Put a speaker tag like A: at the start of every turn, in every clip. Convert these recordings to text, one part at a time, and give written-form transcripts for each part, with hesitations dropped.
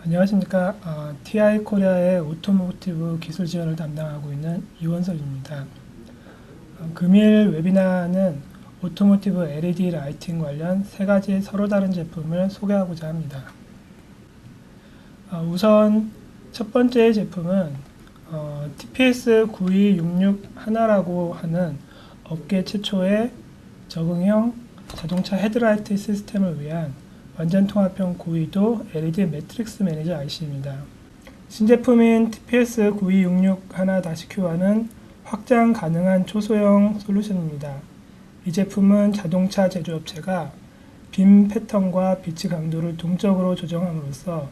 A: 안녕하십니까. TI 코리아의 오토모티브 기술 지원을 담당하고 있는 이원석입니다. 금일 웨비나는 오토모티브 LED 라이팅 관련 세 가지 서로 다른 제품을 소개하고자 합니다. 우선 첫 번째 제품은 TPS9266 하나라고 하는 업계 최초의 적응형 자동차 헤드라이트 시스템을 위한 완전 통합형 고위도 LED 매트릭스 매니저 IC입니다. 신제품인 TPS9266 하나-Q와는 확장 가능한 초소형 솔루션입니다. 이 제품은 자동차 제조업체가 빔 패턴과 빛의 강도를 동적으로 조정함으로써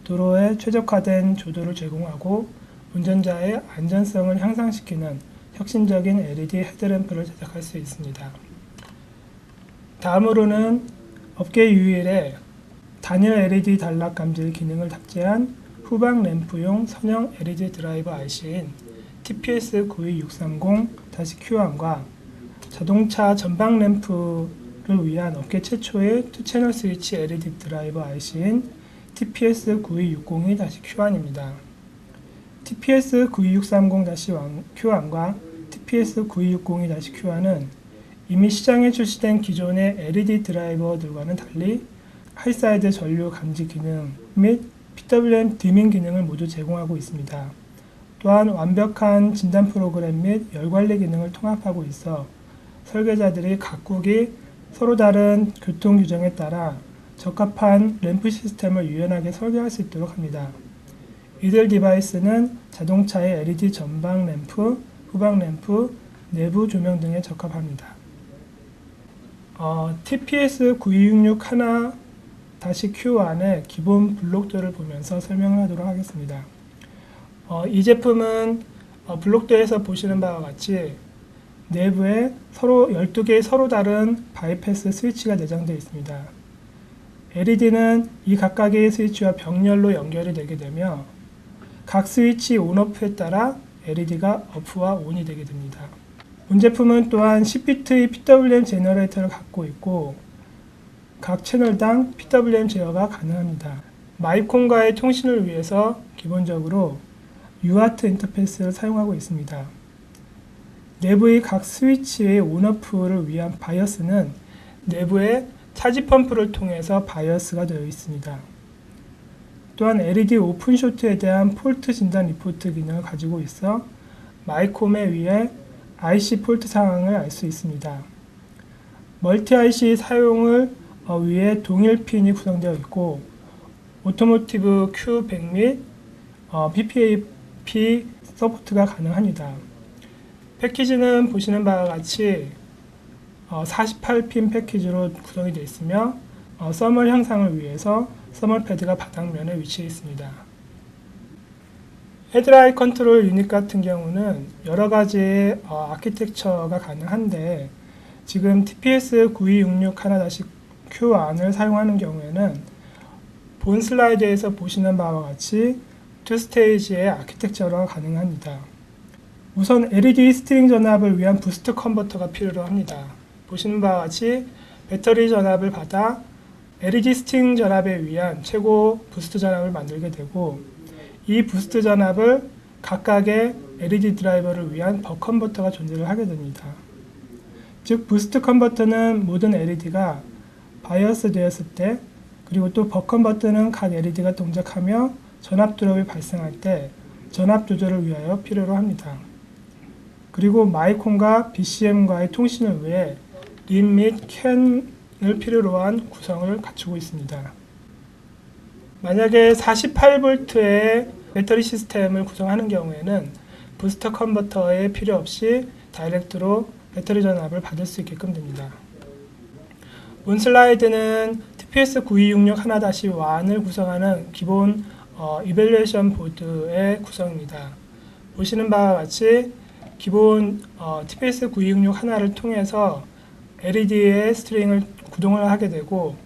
A: 도로에 최적화된 조도를 제공하고 운전자의 안전성을 향상시키는 혁신적인 LED 헤드램프를 제작할 수 있습니다. 다음으로는 업계 유일의 단일 LED 단락 감지 기능을 탑재한 후방 램프용 선형 LED 드라이버 IC인 TPS92630-Q1과 자동차 전방 램프를 위한 업계 최초의 투채널 스위치 LED 드라이버 IC인 TPS92602-Q1입니다. TPS92630-Q1과 TPS92602-Q1은 이미 시장에 출시된 기존의 LED 드라이버들과는 달리 하이사이드 전류 감지 기능 및 PWM 디밍 기능을 모두 제공하고 있습니다. 또한 완벽한 진단 프로그램 및 열 관리 기능을 통합하고 있어 설계자들이 각국이 서로 다른 교통 규정에 따라 적합한 램프 시스템을 유연하게 설계할 수 있도록 합니다. 이들 디바이스는 자동차의 LED 전방 램프, 후방 램프, 내부 조명 등에 적합합니다. TPS966 하나-Q 안의 기본 블록들을 보면서 설명을 하도록 하겠습니다. 이 제품은 블록들에서 보시는 바와 같이 내부에 12개의 서로 다른 바이패스 스위치가 내장되어 있습니다. LED는 이 각각의 스위치와 병렬로 연결이 되게 되며 각 스위치 온오프에 따라 LED가 오프와 온이 되게 됩니다. 본 제품은 또한 10비트의 PWM 제너레이터를 갖고 있고 각 채널당 PWM 제어가 가능합니다. 마이콘과의 통신을 위해서 기본적으로 UART 인터페이스를 사용하고 있습니다. 내부의 각 스위치의 온오프를 위한 바이어스는 내부의 차지 펌프를 통해서 바이어스가 되어 있습니다. 또한 LED 오픈쇼트에 대한 폴트 진단 리포트 기능을 가지고 있어 마이콤에 의해 IC 폴트 상황을 알 수 있습니다. 멀티 IC 사용을 위해 동일 핀이 구성되어 있고 오토모티브 Q100 및 PPAP 서포트가 가능합니다. 패키지는 보시는 바와 같이 48핀 패키지로 구성이 되어 있으며 서멀 향상을 위해서 서멀 패드가 바닥면에 위치해 있습니다. 헤드라이트 컨트롤 유닛 같은 경우는 여러 가지의 아키텍처가 가능한데 지금 TPS9266 하나-Q1을 사용하는 경우에는 본 슬라이드에서 보시는 바와 같이 2스테이지의 아키텍처가 가능합니다. 우선 LED 스트링 전압을 위한 부스트 컨버터가 필요로 합니다. 보시는 바와 같이 배터리 전압을 받아 LED 스트링 전압에 의한 최고 부스트 전압을 만들게 되고 이 부스트 전압을 각각의 LED 드라이버를 위한 벅 컨버터가 존재를 하게 됩니다. 즉 부스트 컨버터는 모든 LED가 바이어스 되었을 때 그리고 또 벅 컨버터는 각 LED가 동작하며 전압 드롭이 발생할 때 전압 조절을 위하여 필요로 합니다. 그리고 마이콘과 BCM과의 통신을 위해 린 및 캔을 필요로 한 구성을 갖추고 있습니다. 만약에 48V의 배터리 시스템을 구성하는 경우에는 부스터 컨버터에 필요 없이 다이렉트로 배터리 전압을 받을 수 있게끔 됩니다. 본 슬라이드는 TPS9266 하나-1을 구성하는 기본 이벨루에이션 보드의 구성입니다. 보시는 바와 같이 기본 TPS926 하나를 통해서 LED의 스트링을 구동을 하게 되고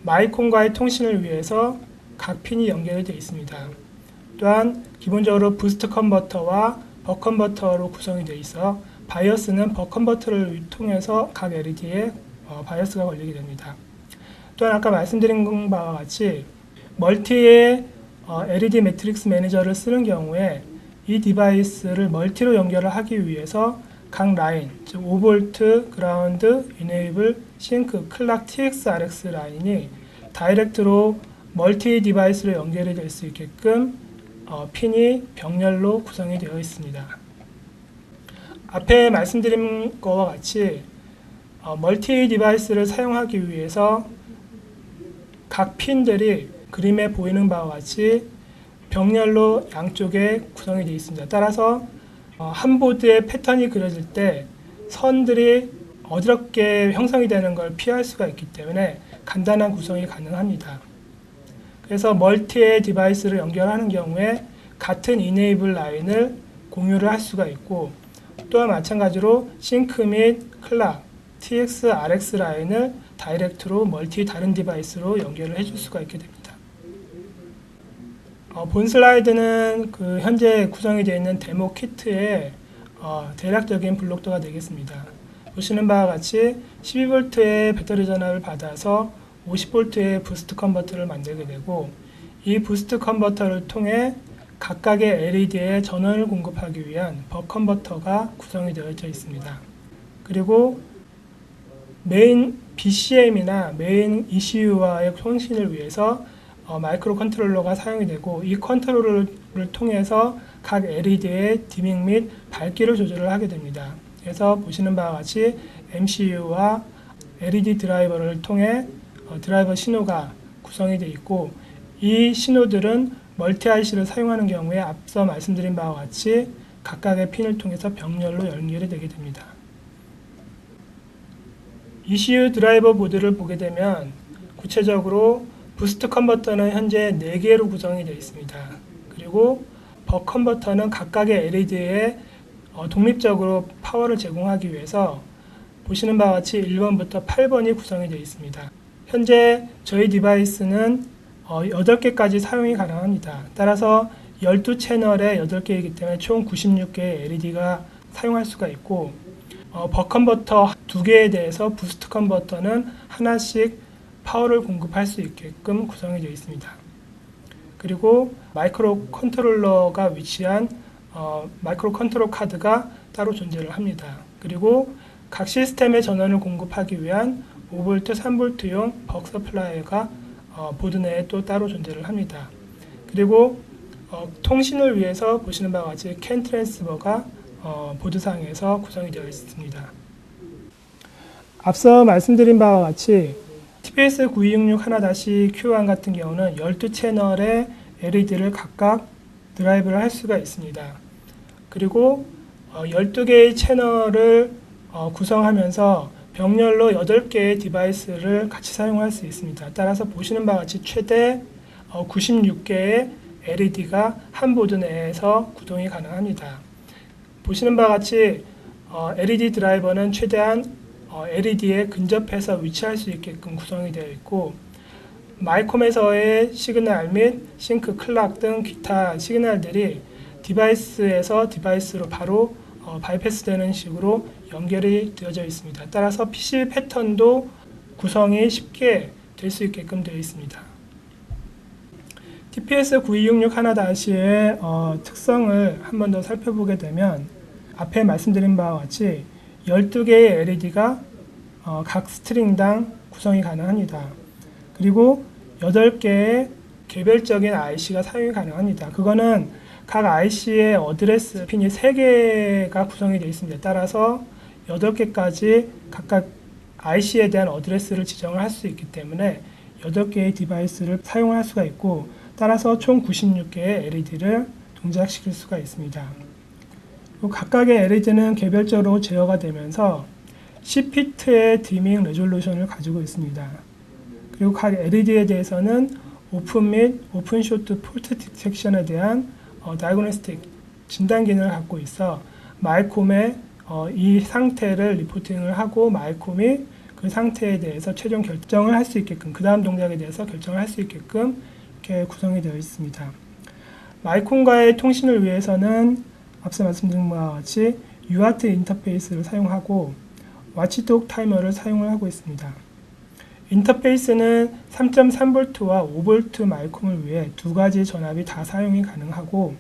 A: 마이콘과의 통신을 위해서 각 핀이 연결되어 있습니다. 또한 기본적으로 부스트 컨버터와 벅 컨버터로 구성이 되어 있어 바이어스는 벅 컨버터를 통해서 각 LED에 바이어스가 걸리게 됩니다. 또한 아까 말씀드린 바와 같이 멀티의 LED 매트릭스 매니저를 쓰는 경우에 이 디바이스를 멀티로 연결을 하기 위해서 각 라인, 즉 5V, 그라운드, 이네이블, 싱크, 클락, TX, RX 라인이 다이렉트로 멀티 디바이스로 연결이 될 수 있게끔 핀이 병렬로 구성이 되어 있습니다. 앞에 말씀드린 것과 같이 멀티 디바이스를 사용하기 위해서 각 핀들이 그림에 보이는 바와 같이 병렬로 양쪽에 구성이 되어 있습니다. 따라서 한 보드의 패턴이 그려질 때 선들이 어지럽게 형성이 되는 걸 피할 수가 있기 때문에 간단한 구성이 가능합니다. 그래서 멀티의 디바이스를 연결하는 경우에 같은 이네이블 라인을 공유를 할 수가 있고, 또한 마찬가지로 싱크 및 클락, TX, RX 라인을 다이렉트로 멀티 다른 디바이스로 연결을 해줄 수가 있게 됩니다. 본 슬라이드는 현재 구성이 되어 있는 데모 키트의 대략적인 블록도가 되겠습니다. 보시는 바와 같이 12V의 배터리 전압을 받아서 50V의 부스트 컨버터를 만들게 되고, 이 부스트 컨버터를 통해 각각의 LED에 전원을 공급하기 위한 벅 컨버터가 구성이 되어져 있습니다. 그리고 메인 BCM이나 메인 ECU와의 통신을 위해서 마이크로 컨트롤러가 사용이 되고, 이 컨트롤러를 통해서 각 LED의 디밍 및 밝기를 조절을 하게 됩니다. 그래서 보시는 바와 같이 MCU와 LED 드라이버를 통해 드라이버 신호가 구성이 되어 있고, 이 신호들은 멀티 IC를 사용하는 경우에 앞서 말씀드린 바와 같이 각각의 핀을 통해서 병렬로 연결이 되게 됩니다. ECU 드라이버 보드를 보게 되면 구체적으로 부스트 컨버터는 현재 4개로 구성이 되어 있습니다. 그리고 벅 컨버터는 각각의 LED에 독립적으로 파워를 제공하기 위해서 보시는 바와 같이 1번부터 8번이 구성이 되어 있습니다. 현재 저희 디바이스는 8개까지 사용이 가능합니다. 따라서 12채널에 8개이기 때문에 총 96개의 LED가 사용할 수가 있고, 벅 컨버터 2개에 대해서 부스트 컨버터는 하나씩 파워를 공급할 수 있게끔 구성이 되어 있습니다. 그리고 마이크로 컨트롤러가 위치한 마이크로 컨트롤 카드가 따로 존재를 합니다. 그리고 각 시스템의 전원을 공급하기 위한 5V, 3V용 벅 서플라이가 보드 내에 또 따로 존재를 합니다. 그리고 통신을 위해서 보시는 바와 같이 캔 트랜스버가 보드상에서 구성이 되어 있습니다. 앞서 말씀드린 바와 같이 TPS 9266-1-Q1 같은 경우는 12채널의 LED를 각각 드라이브를 할 수가 있습니다. 그리고 12개의 채널을 구성하면서 병렬로 8개의 디바이스를 같이 사용할 수 있습니다. 따라서 보시는 바와 같이 최대 96개의 LED가 한 보드 내에서 구동이 가능합니다. 보시는 바와 같이 LED 드라이버는 최대한 LED에 근접해서 위치할 수 있게끔 구성이 되어 있고, 마이콤에서의 시그널 및 싱크, 클락 등 기타 시그널들이 디바이스에서 디바이스로 바로 바이패스 되는 식으로 연결이 되어져 있습니다. 따라서 PCB 패턴도 구성이 쉽게 될 수 있게끔 되어 있습니다. TPS 9266-1-의 특성을 한 번 더 살펴보게 되면 앞에 말씀드린 바와 같이 12개의 LED가 각 스트링당 구성이 가능합니다. 그리고 8개의 개별적인 IC가 사용이 가능합니다. 그거는 각 IC의 어드레스 핀이 3개가 구성이 되어 있습니다. 따라서 8개까지 각각 IC에 대한 어드레스를 지정을 할 수 있기 때문에 8개의 디바이스를 사용할 수가 있고, 따라서 총 96개의 LED를 동작시킬 수가 있습니다. 각각의 LED는 개별적으로 제어가 되면서 10피트의 디밍 레졸루션을 가지고 있습니다. 그리고 각 LED에 대해서는 오픈 및 오픈 쇼트 폴트 디텍션에 대한 다이그노스틱 진단 기능을 갖고 있어 마이콤에 이 상태를 리포팅을 하고 마이콤이 그 상태에 대해서 최종 결정을 할 수 있게끔, 그 다음 동작에 대해서 결정을 할 수 있게끔 이렇게 구성이 되어 있습니다. 마이콤과의 통신을 위해서는 앞서 말씀드린 바와 같이 UART 인터페이스를 사용하고 와치독 타이머를 사용을 하고 있습니다. 인터페이스는 3.3V와 5V 마이콤을 위해 두 가지 전압이 다 사용이 가능하고,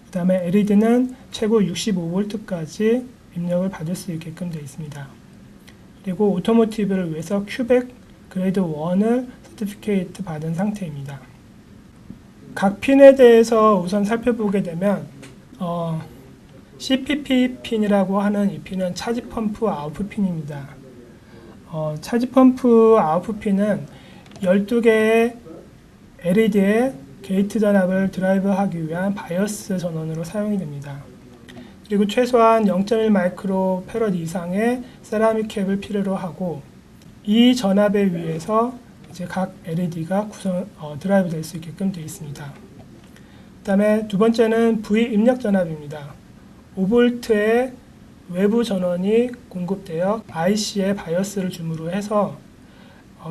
A: 그 다음에 LED는 최고 65V까지 입력을 받을 수 있게끔 되어 있습니다. 그리고 오토모티브를 위해서 큐백 그레이드 1을 서티피케이트 받은 상태입니다. 각 핀에 대해서 우선 살펴보게 되면 CPP 핀이라고 하는 이 핀은 차지 펌프 아웃풋 핀입니다. 차지 펌프 아웃풋 핀은 12개의 LED의 게이트 전압을 드라이브하기 위한 바이어스 전원으로 사용이 됩니다. 그리고 최소한 0.1 마이크로 패러드 이상의 세라믹 캡을 필요로 하고, 이 전압에 의해서 이제 각 LED가 드라이브 될 수 있게끔 되어 있습니다. 그 다음에 두 번째는 V 입력 전압입니다. 5V의 외부 전원이 공급되어 IC에 바이어스를 줌으로 해서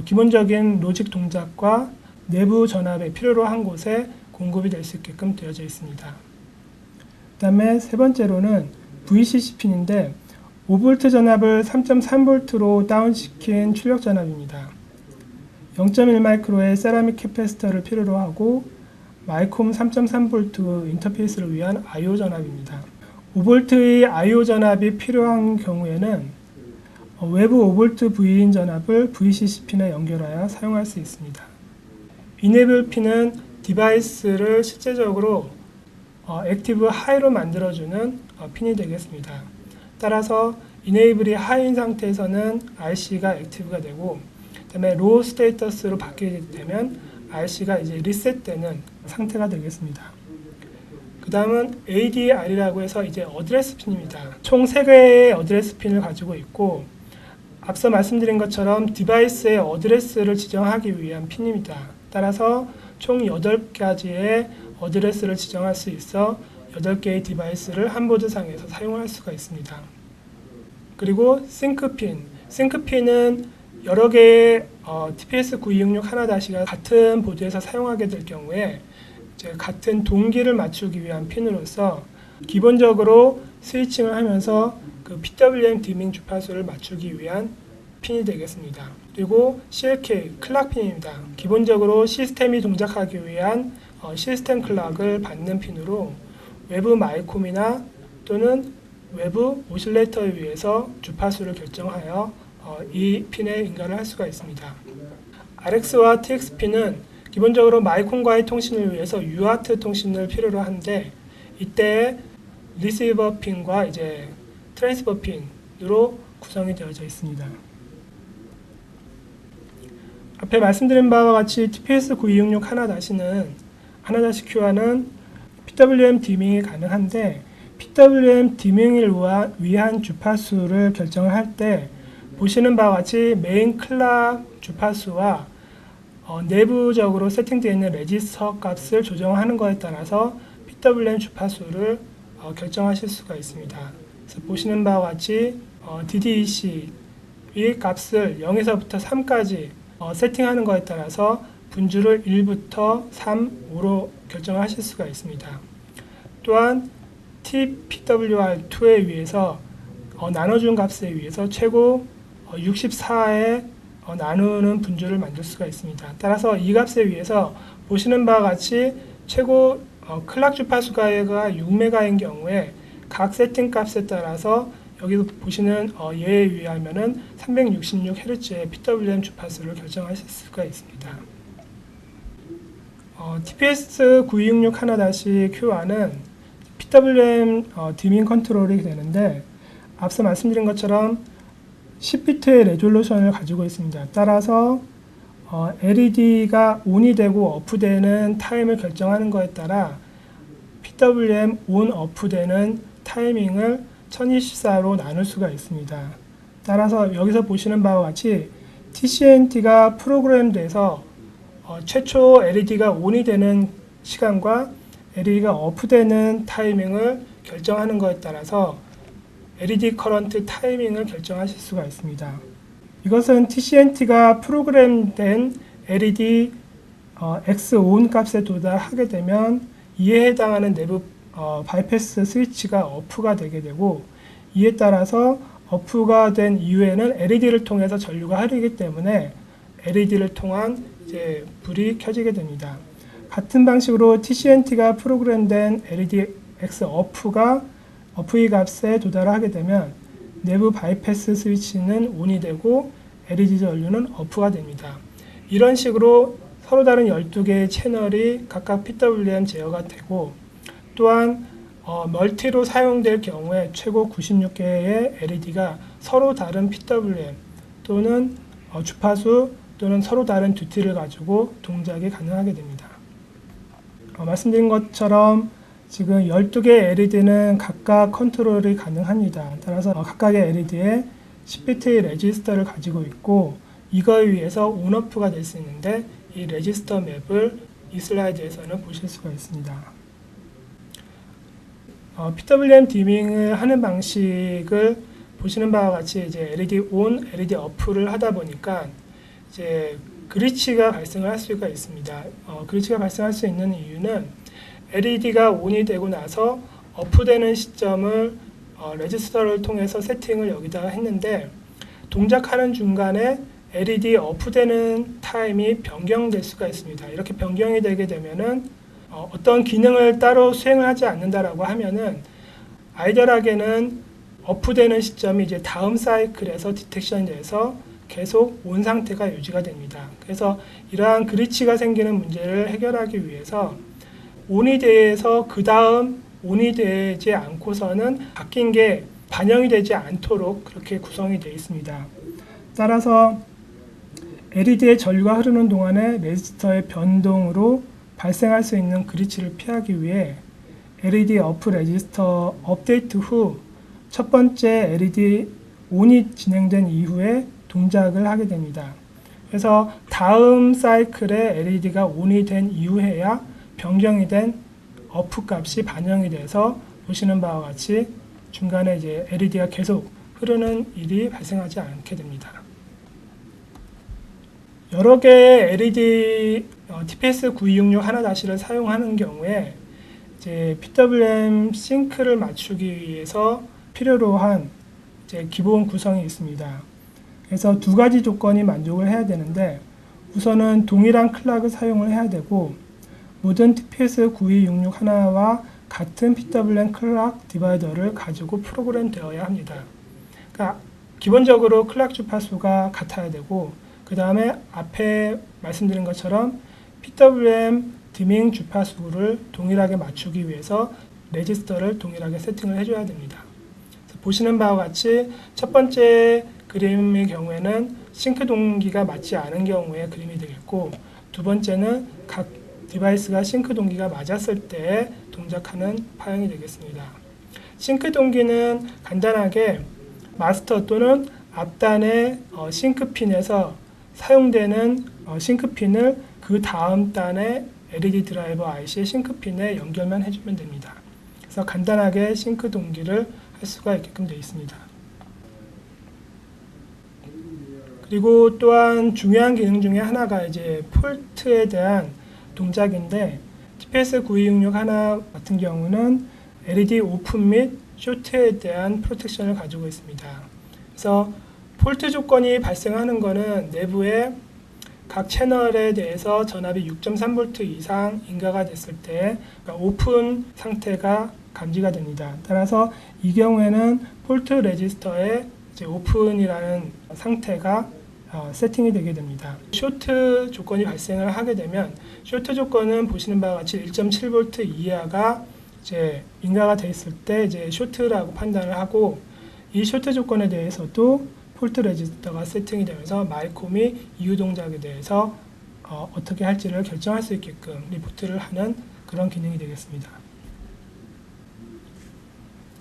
A: 기본적인 로직 동작과 내부 전압에 필요로 한 곳에 공급이 될 수 있게끔 되어져 있습니다. 그 다음에 세 번째로는 VCC 핀인데 5V 전압을 3.3V로 다운시킨 출력 전압입니다. 0.1 마이크로의 세라믹 캐패시터를 필요로 하고 마이콤 3.3V 인터페이스를 위한 I/O 전압입니다. 5V의 I/O 전압이 필요한 경우에는 외부 5V V인 전압을 VCC 핀에 연결하여 사용할 수 있습니다. 이네블 핀은 디바이스를 실제적으로 액티브 하이로 만들어주는 핀이 되겠습니다. 따라서 이네이블이 하이인 상태에서는 RC가 액티브가 되고, 그 다음에 로우 스테이터스로 바뀌게 되면 RC가 이제 리셋되는 상태가 되겠습니다. 그 다음은 ADR이라고 해서 이제 어드레스 핀입니다. 총 3개의 어드레스 핀을 가지고 있고, 앞서 말씀드린 것처럼 디바이스의 어드레스를 지정하기 위한 핀입니다. 따라서 총 8가지의 어드레스를 지정할 수 있어 8개의 디바이스를 한 보드상에서 사용할 수가 있습니다. 그리고 싱크핀은 여러 개의 TPS9266 1-가 같은 보드에서 사용하게 될 경우에 같은 동기를 맞추기 위한 핀으로서 기본적으로 스위칭을 하면서 그 PWM 디밍 주파수를 맞추기 위한 핀이 되겠습니다. 그리고 CLK 클락 핀입니다. 기본적으로 시스템이 동작하기 위한 시스템 클락을 받는 핀으로 외부 마이콤이나 또는 외부 오실레이터에 의해서 주파수를 결정하여 이 핀에 인가를 할 수가 있습니다. RX와 TX 핀은 기본적으로 마이콤과의 통신을 위해서 UART 통신을 필요로 하는데, 이때 리시버 핀과 이제 트랜스퍼 핀으로 구성이 되어져 있습니다. 앞에 말씀드린 바와 같이 TPS9266 1-Q와는 PWM 디밍이 가능한데, PWM 디밍을 위한 주파수를 결정을 할 때 보시는 바와 같이 메인 클락 주파수와 내부적으로 세팅되어 있는 레지스터 값을 조정하는 것에 따라서 PWM 주파수를 결정하실 수가 있습니다. 그래서 보시는 바와 같이 DDEC 이 값을 0에서부터 3까지 세팅하는 것에 따라서 분주를 1부터 3, 5로 결정하실 수가 있습니다. 또한 TPWR2에 의해서 나눠준 값에 의해서 최고 64에 나누는 분주를 만들 수가 있습니다. 따라서 이 값에 의해서 보시는 바와 같이 최고 클락 주파수가 6메가인 경우에 각 세팅 값에 따라서 여기서 보시는 예에 의하면은 366Hz의 PWM 주파수를 결정하실 수가 있습니다. TPS9266 1-Q와는 PWM 디밍 컨트롤이 되는데, 앞서 말씀드린 것처럼 10비트의 레졸루션을 가지고 있습니다. 따라서 LED가 ON이 되고 OFF되는 타임을 결정하는 것에 따라 PWM ON, OFF되는 타이밍을 1024로 나눌 수가 있습니다. 따라서 여기서 보시는 바와 같이 TCNT가 프로그램돼서 최초 LED가 ON이 되는 시간과 LED가 OFF되는 타이밍을 결정하는 것에 따라서 LED 커런트 타이밍을 결정하실 수가 있습니다. 이것은 TCNT가 프로그램된 LED X-ON 값에 도달하게 되면 이에 해당하는 내부 바이패스 스위치가 OFF가 되게 되고, 이에 따라서 OFF가 된 이후에는 LED를 통해서 전류가 흐르기 때문에 LED를 통한 이제 불이 켜지게 됩니다. 같은 방식으로 TCNT가 프로그램된 LED X 어프의 값에 도달하게 되면 내부 바이패스 스위치는 ON이 되고 LED 전류는 OFF가 됩니다. 이런 식으로 서로 다른 12개의 채널이 각각 PWM 제어가 되고, 또한 멀티로 사용될 경우에 최고 96개의 LED가 서로 다른 PWM 또는 주파수 또는 서로 다른 듀티를 가지고 동작이 가능하게 됩니다. 말씀드린 것처럼 지금 12개의 LED는 각각 컨트롤이 가능합니다. 따라서 각각의 LED에 10비트의 레지스터를 가지고 있고, 이거에 의해서 온오프가 될 수 있는데 이 레지스터 맵을 이 슬라이드에서는 보실 수가 있습니다. PWM 디밍을 하는 방식을 보시는 바와 같이 이제 LED ON, LED OFF를 하다 보니까 이제 그리치가 발생을 할 수가 있습니다. 그리치가 발생할 수 있는 이유는 LED가 ON이 되고 나서 OFF 되는 시점을 레지스터를 통해서 세팅을 여기다가 했는데, 동작하는 중간에 LED OFF 되는 타임이 변경될 수가 있습니다. 이렇게 변경이 되게 되면은 어떤 기능을 따로 수행을 하지 않는다라고 하면은 아이디얼하게는 OFF 되는 시점이 이제 다음 사이클에서 디텍션이 돼서 계속 온 상태가 유지가 됩니다. 그래서 이러한 그리치가 생기는 문제를 해결하기 위해서 ON이 돼서 그 다음 ON이 되지 않고서는 바뀐 게 반영이 되지 않도록 그렇게 구성이 되어 있습니다. 따라서 LED의 전류가 흐르는 동안에 레지스터의 변동으로 발생할 수 있는 그리치를 피하기 위해 LED OFF 레지스터 업데이트 후 첫 번째 LED ON이 진행된 이후에 동작을 하게 됩니다. 그래서 다음 사이클에 LED가 ON이 된 이후에야 변경이 된 OFF 값이 반영이 돼서 보시는 바와 같이 중간에 이제 LED가 계속 흐르는 일이 발생하지 않게 됩니다. 여러 개의 LED TPS 9266 하나-를 사용하는 경우에 이제 PWM 싱크를 맞추기 위해서 필요로 한 이제 기본 구성이 있습니다. 그래서 두 가지 조건이 만족을 해야 되는데, 우선은 동일한 클락을 사용을 해야 되고, 모든 TPS 9266 하나와 같은 PWM 클락 디바이더를 가지고 프로그램 되어야 합니다. 그러니까 기본적으로 클락 주파수가 같아야 되고, 그 다음에 앞에 말씀드린 것처럼 PWM 디밍 주파수를 동일하게 맞추기 위해서 레지스터를 동일하게 세팅을 해줘야 됩니다. 보시는 바와 같이 첫 번째 그림의 경우에는 싱크 동기가 맞지 않은 경우에 그림이 되겠고, 두 번째는 각 디바이스가 싱크 동기가 맞았을 때 동작하는 파형이 되겠습니다. 싱크 동기는 간단하게 마스터 또는 앞단의 싱크핀에서 사용되는 싱크핀을 그 다음 단의 LED 드라이버 IC의 싱크핀에 연결만 해주면 됩니다. 그래서 간단하게 싱크 동기를 할 수가 있게끔 되어 있습니다. 그리고 또한 중요한 기능 중에 하나가 이제 폴트에 대한 동작인데, TPS 9266 하나 같은 경우는 LED 오픈 및 쇼트에 대한 프로텍션을 가지고 있습니다. 그래서 폴트 조건이 발생하는 것은 내부에 각 채널에 대해서 전압이 6.3V 이상 인가가 됐을 때, 그러니까 오픈 상태가 감지가 됩니다. 따라서 이 경우에는 폴트 레지스터에 이제 오픈이라는 상태가 세팅이 되게 됩니다. 쇼트 조건이 발생을 하게 되면, 쇼트 조건은 보시는 바와 같이 1.7V 이하가 이제 인가가 돼 있을 때 이제 쇼트라고 판단을 하고, 이 쇼트 조건에 대해서도 폴트 레지스터가 세팅이 되면서 마이콤이 이후 동작에 대해서 어떻게 할지를 결정할 수 있게끔 리포트를 하는 그런 기능이 되겠습니다.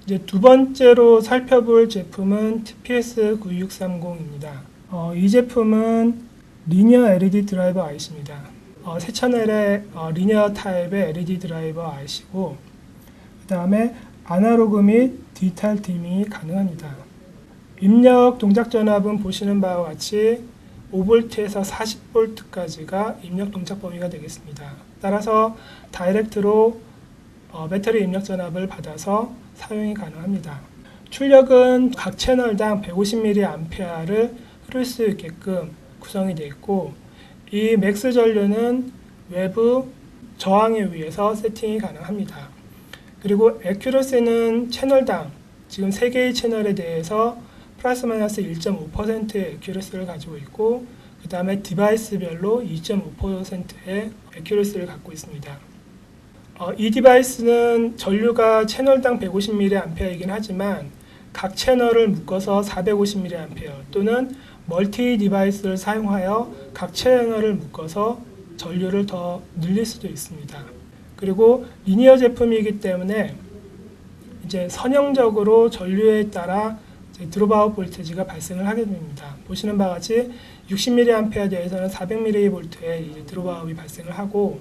A: 이제 두 번째로 살펴볼 제품은 TPS 9630입니다. 이 제품은 리니어 LED 드라이버 IC입니다. 세 채널의 리니어 타입의 LED 드라이버 IC고, 그 다음에 아날로그 및 디지털 디밍이 가능합니다. 입력 동작 전압은 보시는 바와 같이 5V에서 40V까지가 입력 동작 범위가 되겠습니다. 따라서 다이렉트로 배터리 입력 전압을 받아서 사용이 가능합니다. 출력은 각 채널당 150mA를 흐를 수 있게끔 구성이 되어 있고, 이 맥스 전류는 외부 저항에 의해서 세팅이 가능합니다. 그리고 애큐러시는 채널당, 지금 3개의 채널에 대해서 플러스 마이너스 1.5%의 애큐러시를 가지고 있고, 그 다음에 디바이스별로 2.5%의 애큐러시를 갖고 있습니다. 이 디바이스는 전류가 채널당 150mA이긴 하지만 각 채널을 묶어서 450mA 또는 멀티 디바이스를 사용하여 각 채널을 묶어서 전류를 더 늘릴 수도 있습니다. 그리고 리니어 제품이기 때문에 이제 선형적으로 전류에 따라 드롭아웃 볼테이지가 발생을 하게 됩니다. 보시는 바와 같이 60mA대에서는 400mV의 드롭아웃이 발생을 하고,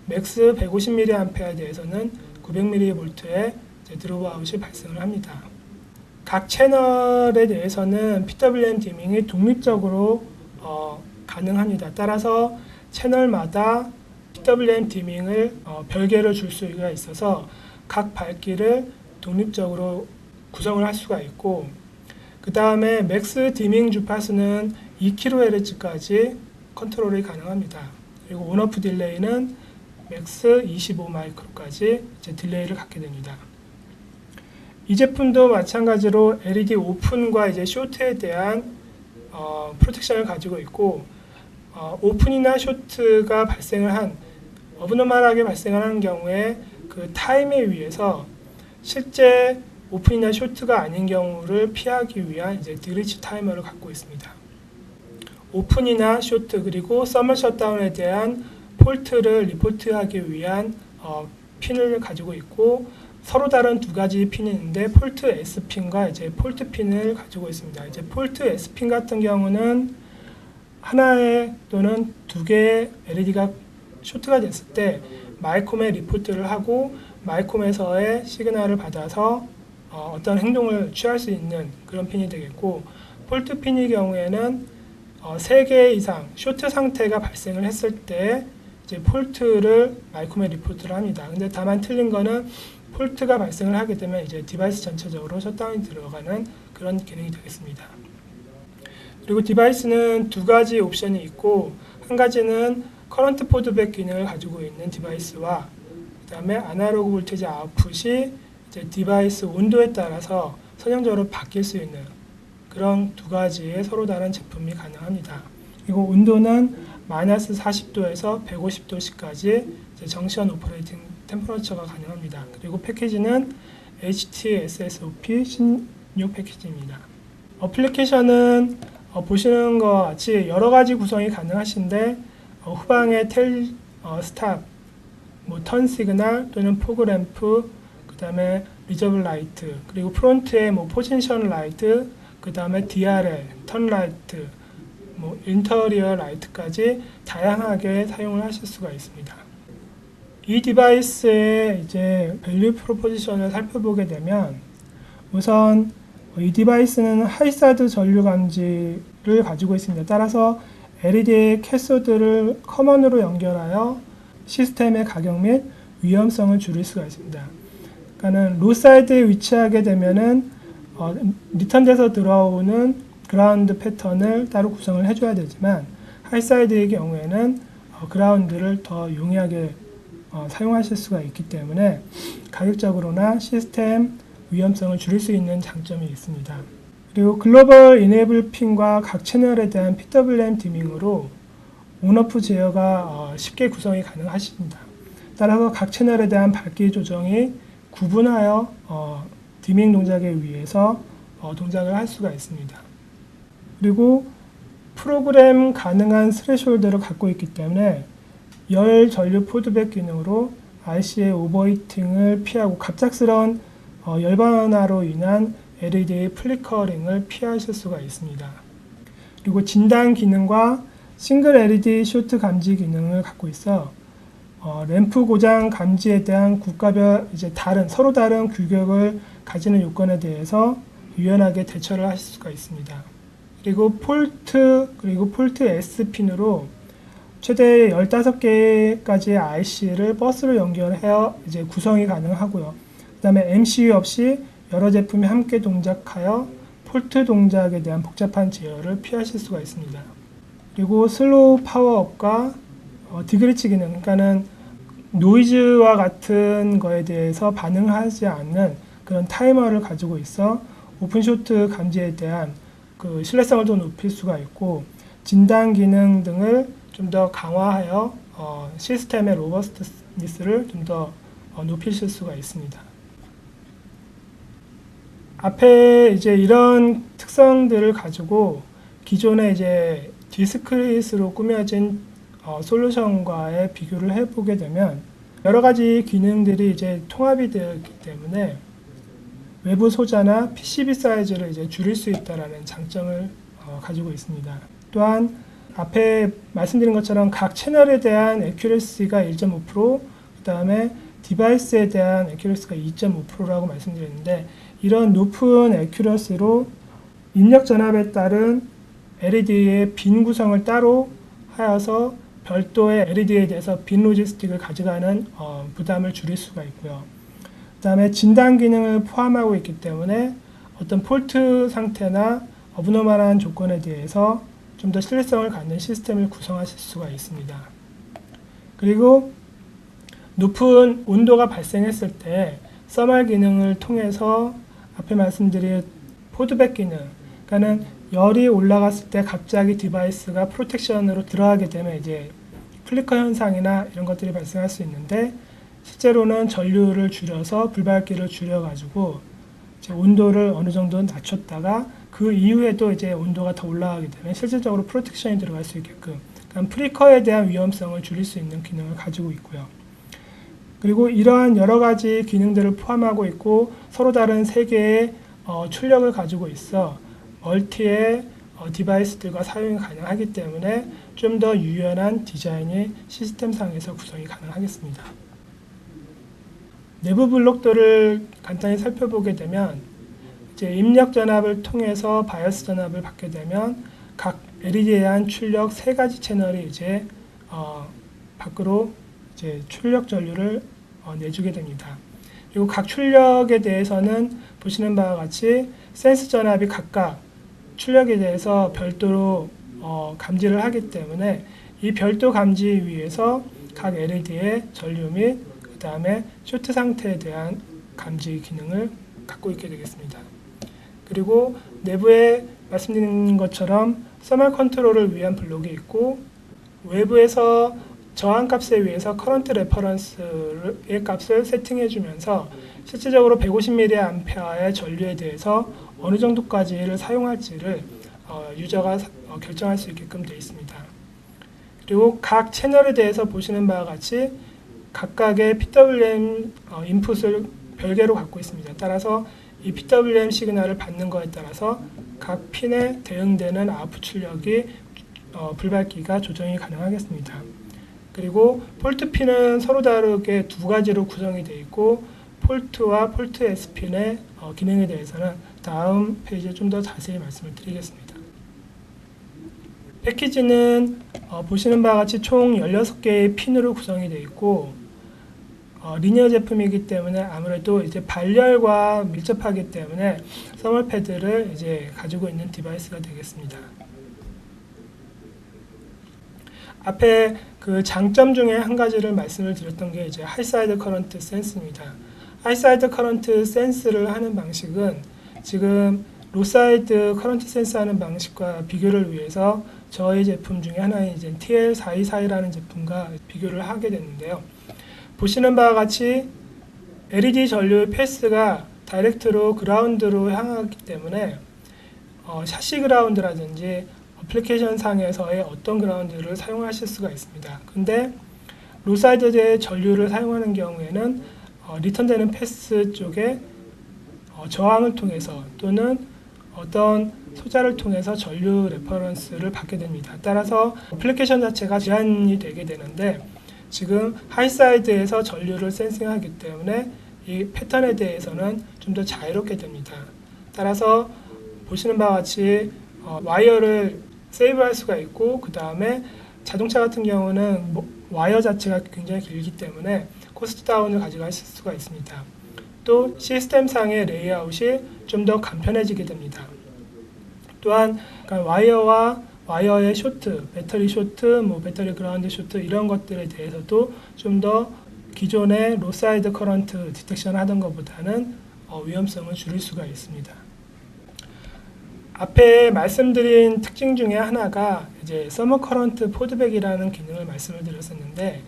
A: 맥스 150mA대에서는 900mV의 드롭아웃이 발생을 합니다. 각 채널에 대해서는 PWM 디밍이 독립적으로 가능합니다. 따라서 채널마다 PWM 디밍을 별개로 줄 수가 있어서 각 밝기를 독립적으로 구성을 할 수가 있고, 그 다음에 맥스 디밍 주파수는 2kHz까지 컨트롤이 가능합니다. 그리고 온오프 딜레이는 맥스 25마이크로까지 딜레이를 갖게 됩니다. 이 제품도 마찬가지로 LED 오픈과 쇼트에 대한 프로텍션을 가지고 있고, 오픈이나 쇼트가 발생을 한 어브노멀하게 발생을 하는 경우에 그 타임에 의해서 실제 오픈이나 쇼트가 아닌 경우를 피하기 위한 드리치 타이머를 갖고 있습니다. 오픈이나 쇼트 그리고 서머 셧다운에 대한 폴트를 리포트하기 위한 핀을 가지고 있고, 서로 다른 두 가지 핀이 있는데 폴트 S핀과 폴트 핀을 가지고 있습니다. 폴트 S핀 같은 경우는 하나의 또는 두 개의 LED가 쇼트가 됐을 때 마이콤에 리포트를 하고 마이콤에서의 시그널을 받아서 어떤 행동을 취할 수 있는 그런 핀이 되겠고, 폴트 핀의 경우에는 3개 이상 쇼트 상태가 발생을 했을 때 폴트를 마이콤에 리포트를 합니다. 근데 다만 틀린 거는 폴트가 발생을 하게 되면 디바이스 전체적으로 셧다운이 들어가는 그런 기능이 되겠습니다. 그리고 디바이스는 두 가지 옵션이 있고, 한 가지는 커런트 포드백 기능을 가지고 있는 디바이스와 그 다음에 아날로그 볼테이지 아웃풋이 디바이스 온도에 따라서 선형적으로 바뀔 수 있는 그런 두 가지의 서로 다른 제품이 가능합니다. 그리고 온도는 마이너스 40도에서 150도씨까지 정션 오퍼레이팅 템퍼러처가 가능합니다. 그리고 패키지는 HTSSOP 16 패키지입니다. 어플리케이션은 보시는 것 같이 여러 가지 구성이 가능하신데, 후방에 텔 스탑, 턴 시그널 또는 포그 램프, 그 다음에 리저블 라이트, 그리고 프론트에 포지션 라이트, 그 다음에 DRL, 턴 라이트, 인터리어 라이트까지 다양하게 사용을 하실 수가 있습니다. 이 디바이스의 밸류 프로포지션을 살펴보게 되면, 우선 이 디바이스는 하이사드 전류 감지를 가지고 있습니다. 따라서 LED 캐소드를 커먼으로 연결하여 시스템의 가격 및 위험성을 줄일 수가 있습니다. 그러니까는 로사이드에 위치하게 되면은 리턴돼서 들어오는 그라운드 패턴을 따로 구성을 해줘야 되지만, 하이사이드의 경우에는 그라운드를 더 용이하게 사용하실 수가 있기 때문에 가격적으로나 시스템 위험성을 줄일 수 있는 장점이 있습니다. 그리고 글로벌 이네이블 핀과 각 채널에 대한 PWM 디밍으로 온오프 제어가 쉽게 구성이 가능하십니다. 따라서 각 채널에 대한 밝기 조정이 구분하여 디밍 동작에 의해서 동작을 할 수가 있습니다. 그리고 프로그램 가능한 스레숄드를 갖고 있기 때문에 열 전류 포드백 기능으로 IC의 오버히팅을 피하고 갑작스러운 열 변화로 인한 LED 플리커링을 피하실 수가 있습니다. 그리고 진단 기능과 싱글 LED 쇼트 감지 기능을 갖고 있어 램프 고장 감지에 대한 국가별 서로 다른 규격을 가지는 요건에 대해서 유연하게 대처를 하실 수가 있습니다. 그리고 폴트 S핀으로 최대 15개까지의 IC를 버스로 연결하여 구성이 가능하고요. 그 다음에 MCU 없이 여러 제품이 함께 동작하여 폴트 동작에 대한 복잡한 제어를 피하실 수가 있습니다. 그리고 슬로우 파워업과 디그리치 기능, 그러니까는 노이즈와 같은 거에 대해서 반응하지 않는 그런 타이머를 가지고 있어 오픈쇼트 감지에 대한 그 신뢰성을 더 높일 수가 있고, 진단 기능 등을 좀 더 강화하여 시스템의 로버스트니스를 좀 더 높이실 수가 있습니다. 앞에 이제 이런 특성들을 가지고 기존의 이제 디스크릿으로 꾸며진 솔루션과의 비교를 해보게 되면 여러 가지 기능들이 이제 통합이 되었기 때문에 외부 소자나 PCB 사이즈를 이제 줄일 수 있다라는 장점을 가지고 있습니다. 또한 앞에 말씀드린 것처럼 각 채널에 대한 애큐러시가 1.5%, 그 다음에 디바이스에 대한 애큐러시가 2.5%라고 말씀드렸는데, 이런 높은 애큐러시로 입력 전압에 따른 LED의 빈 구성을 따로 하여서 별도의 LED에 대해서 빈 로지스틱을 가져가는 부담을 줄일 수가 있고요. 그 다음에 진단 기능을 포함하고 있기 때문에 어떤 폴트 상태나 어브노멀한 조건에 대해서 좀 더 신뢰성을 갖는 시스템을 구성하실 수가 있습니다. 그리고 높은 온도가 발생했을 때 서멀 기능을 통해서 앞에 말씀드린 포드백 기능, 그러니까는 열이 올라갔을 때 갑자기 디바이스가 프로텍션으로 들어가게 되면 이제 플리커 현상이나 이런 것들이 발생할 수 있는데, 실제로는 전류를 줄여서 불밝기를 줄여가지고 이제 온도를 어느 정도 낮췄다가 그 이후에도 이제 온도가 더 올라가게 되면 실질적으로 프로텍션이 들어갈 수 있게끔, 그러니까 프리커에 대한 위험성을 줄일 수 있는 기능을 가지고 있고요. 그리고 이러한 여러 가지 기능들을 포함하고 있고 서로 다른 세 개의 출력을 가지고 있어 멀티의 디바이스들과 사용이 가능하기 때문에 좀 더 유연한 디자인이 시스템상에서 구성이 가능하겠습니다. 내부 블록들을 간단히 살펴보게 되면 이제 입력 전압을 통해서 바이오스 전압을 받게 되면 각 LED에 대한 출력 세 가지 채널이 이제 밖으로 이제 출력 전류를 내주게 됩니다. 그리고 각 출력에 대해서는 보시는 바와 같이 센스 전압이 각각 출력에 대해서 별도로 감지를 하기 때문에 이 별도 감지 위에서 각 LED의 전류 및 그 다음에 쇼트 상태에 대한 감지 기능을 갖고 있게 되겠습니다. 그리고 내부에 말씀드린 것처럼 서멀 컨트롤을 위한 블록이 있고, 외부에서 저항값에 의해서 커런트 레퍼런스의 값을 세팅해 주면서 실질적으로 150mA의 전류에 대해서 어느 정도까지를 사용할지를 유저가 결정할 수 있게끔 되어 있습니다. 그리고 각 채널에 대해서 보시는 바와 같이 각각의 PWM 인풋을 별개로 갖고 있습니다. 따라서 이 PWM 시그널을 받는 것에 따라서 각 핀에 대응되는 아웃풋 출력이 불밝기가 조정이 가능하겠습니다. 그리고 폴트 핀은 서로 다르게 두 가지로 구성이 되어 있고, 폴트와 폴트 S핀의 기능에 대해서는 다음 페이지에 좀 더 자세히 말씀을 드리겠습니다. 패키지는 보시는 바와 같이 총 16개의 핀으로 구성이 되어 있고, 리니어 제품이기 때문에 아무래도 이제 발열과 밀접하기 때문에 서멀 패드를 이제 가지고 있는 디바이스가 되겠습니다. 앞에 그 장점 중에 한 가지를 말씀을 드렸던 게 이제 하이사이드 커런트 센스입니다. 하이사이드 커런트 센스를 하는 방식은 지금 로사이드 커런트 센스 하는 방식과 비교를 위해서 저희 제품 중에 하나인 이제 TL424라는 제품과 비교를 하게 됐는데요. 보시는 바와 같이 LED 전류 패스가 다이렉트로 그라운드로 향하기 때문에 샤시 그라운드라든지 어플리케이션 상에서의 어떤 그라운드를 사용하실 수가 있습니다. 근데 로사이드의 전류를 사용하는 경우에는 리턴되는 패스 쪽에 저항을 통해서 또는 어떤 소자를 통해서 전류 레퍼런스를 받게 됩니다. 따라서 어플리케이션 자체가 제한이 되게 되는데, 지금 하이사이드에서 전류를 센싱하기 때문에 이 패턴에 대해서는 좀 더 자유롭게 됩니다. 따라서 보시는 바와 같이 와이어를 세이브할 수가 있고, 그 다음에 자동차 같은 경우는 와이어 자체가 굉장히 길기 때문에 코스트 다운을 가져가실 수가 있습니다. 또 시스템상의 레이아웃이 좀 더 간편해지게 됩니다. 또한 와이어와 와이어의 쇼트, 배터리 쇼트, 배터리 그라운드 쇼트 이런 것들에 대해서도 좀 더 기존의 로사이드 커런트 디텍션 하던 것보다는 위험성을 줄일 수가 있습니다. 앞에 말씀드린 특징 중에 하나가 이제 서머 커런트 포드백이라는 기능을 말씀을 드렸었는데,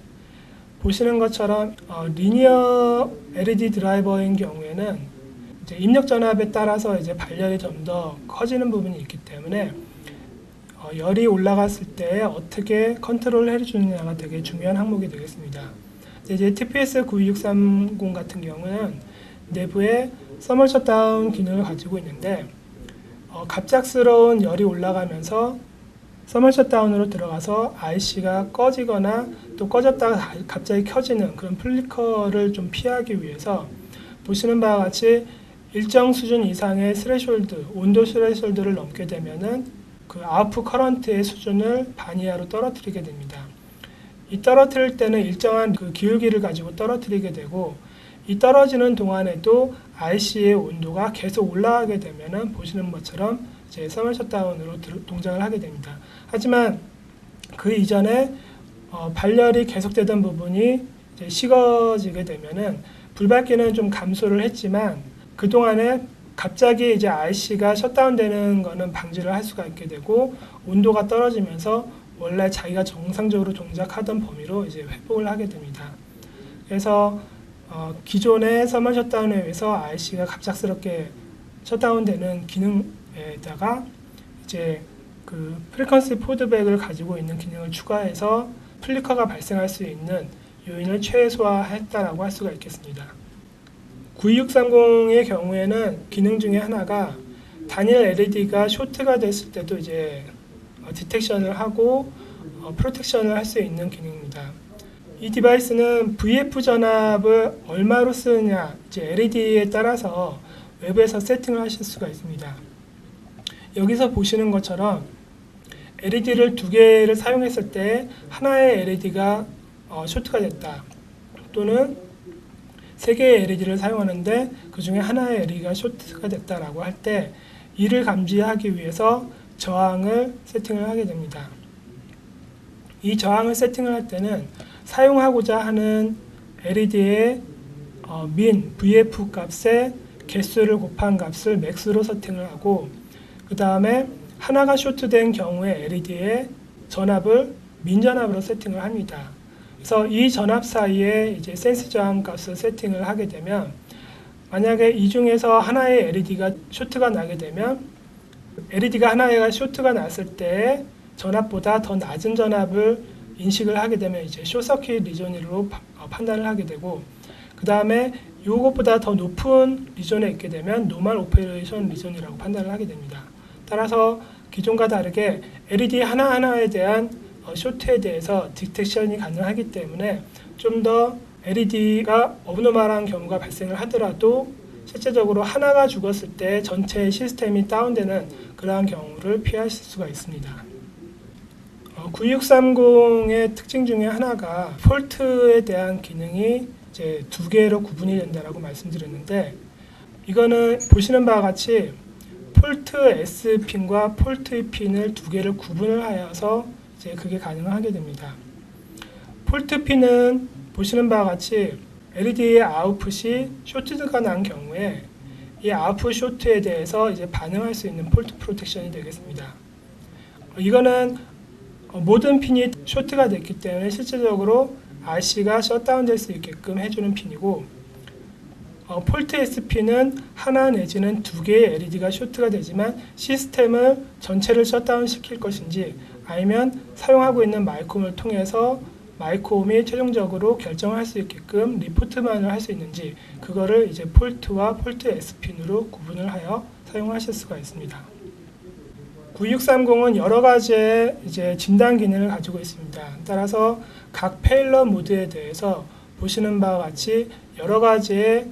A: 보시는 것처럼 리니어 LED 드라이버인 경우에는 이제 입력 전압에 따라서 이제 발열이 좀 더 커지는 부분이 있기 때문에 열이 올라갔을 때 어떻게 컨트롤을 해주느냐가 되게 중요한 항목이 되겠습니다. 이제 TPS 92630 같은 경우는 내부에 서머 셧다운 기능을 가지고 있는데, 갑작스러운 열이 올라가면서 서머 셧다운으로 들어가서 IC가 꺼지거나 또 꺼졌다가 갑자기 켜지는 그런 플리커를 좀 피하기 위해서 보시는 바와 같이 일정 수준 이상의 스레숄드, 온도 스레숄드를 넘게 되면은 그 아웃풋 커런트의 수준을 반 이하로 떨어뜨리게 됩니다. 이 떨어뜨릴 때는 일정한 그 기울기를 가지고 떨어뜨리게 되고, 이 떨어지는 동안에도 IC의 온도가 계속 올라가게 되면은 보시는 것처럼 이제 서머 셧다운으로 동작을 하게 됩니다. 하지만 그 이전에 발열이 계속되던 부분이 이제 식어지게 되면은 불밝기는 좀 감소를 했지만 그 동안에 갑자기 이제 IC가 셧다운되는 거는 방지를 할 수가 있게 되고, 온도가 떨어지면서 원래 자기가 정상적으로 동작하던 범위로 이제 회복을 하게 됩니다. 그래서 기존의 서머 셧다운에 의해서 IC가 갑작스럽게 셧다운되는 기능에다가 이제 그 프리퀀시 포드백을 가지고 있는 기능을 추가해서 플리커가 발생할 수 있는 요인을 최소화했다라고 할 수가 있겠습니다. 92630의 경우에는 기능 중에 하나가 단일 LED가 쇼트가 됐을 때도 이제 디텍션을 하고 프로텍션을 할 수 있는 기능입니다. 이 디바이스는 VF 전압을 얼마로 쓰느냐, 이제 LED에 따라서 외부에서 세팅을 하실 수가 있습니다. 여기서 보시는 것처럼 LED를 두 개를 사용했을 때 하나의 LED가 쇼트가 됐다, 또는 세 개의 LED를 사용하는데 그 중에 하나의 LED가 쇼트가 됐다라고 할 때 이를 감지하기 위해서 저항을 세팅을 하게 됩니다. 이 저항을 세팅을 할 때는 사용하고자 하는 LED의 min, VF 값의 개수를 곱한 값을 맥스로 세팅을 하고, 그 다음에 하나가 쇼트된 경우에 LED의 전압을 min 전압으로 세팅을 합니다. 그래서 이 전압 사이에 이제 센스 저항 값을 세팅을 하게 되면, 만약에 이 중에서 하나의 LED가 쇼트가 나게 되면 LED가 하나가 쇼트가 났을 때 전압보다 더 낮은 전압을 인식을 하게 되면 이제 숏서킷 리전으로 판단을 하게 되고, 그 다음에 이것보다 더 높은 리전에 있게 되면 노멀 오페레이션 리전이라고 판단을 하게 됩니다. 따라서 기존과 다르게 LED 하나하나에 대한 쇼트에 대해서 디텍션이 가능하기 때문에 좀 더 LED가 어브노멀한 경우가 발생을 하더라도 실제적으로 하나가 죽었을 때 전체 시스템이 다운되는 그러한 경우를 피하실 수가 있습니다. 9630의 특징 중에 하나가 폴트에 대한 기능이 이제 두 개로 구분이 된다라고 말씀드렸는데, 이거는 보시는 바와 같이 폴트 S핀과 폴트 E핀을 두 개를 구분을 하여서 이제 그게 가능하게 됩니다. 폴트 핀은 보시는 바와 같이 LED의 아웃풋이 쇼트가 난 경우에 이 아웃풋 쇼트에 대해서 이제 반응할 수 있는 폴트 프로텍션이 되겠습니다. 이거는 모든 핀이 쇼트가 됐기 때문에 실질적으로 RC가 셧다운 될 수 있게끔 해주는 핀이고, 폴트 S핀은 하나 내지는 두 개의 LED가 쇼트가 되지만 시스템을 전체를 셧다운 시킬 것인지, 아니면 사용하고 있는 마이콤을 통해서 마이콤이 최종적으로 결정을 할 수 있게끔 리포트만을 할 수 있는지, 그거를 이제 폴트와 폴트 S핀으로 구분을 하여 사용하실 수가 있습니다. 9630은 여러 가지의 이제 진단 기능을 가지고 있습니다. 따라서 각 페일러 모드에 대해서 보시는 바와 같이 여러 가지의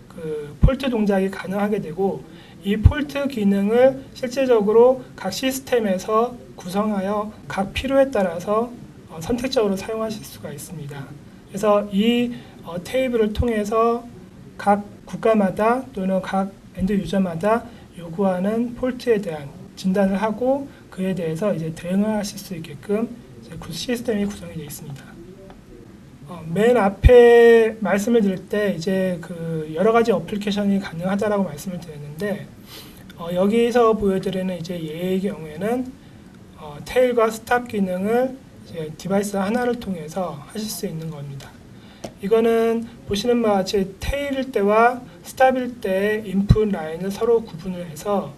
A: 그 폴트 동작이 가능하게 되고, 이 폴트 기능을 실제적으로 각 시스템에서 구성하여 각 필요에 따라서 선택적으로 사용하실 수가 있습니다. 그래서 이 테이블을 통해서 각 국가마다 또는 각 엔드 유저마다 요구하는 폴트에 대한 진단을 하고, 그에 대해서 이제 대응하실 수 있게끔 이제 시스템이 구성이 되어 있습니다. 맨 앞에 말씀을 드릴 때 이제 그 여러 가지 어플리케이션이 가능하다라고 말씀을 드렸는데 여기서 보여드리는 이제 예의 경우에는 테일과 스탑 기능을 이제 디바이스 하나를 통해서 하실 수 있는 겁니다. 이거는 보시는 바와 같이 테일일 때와 스탑일 때 인풋 라인을 서로 구분을 해서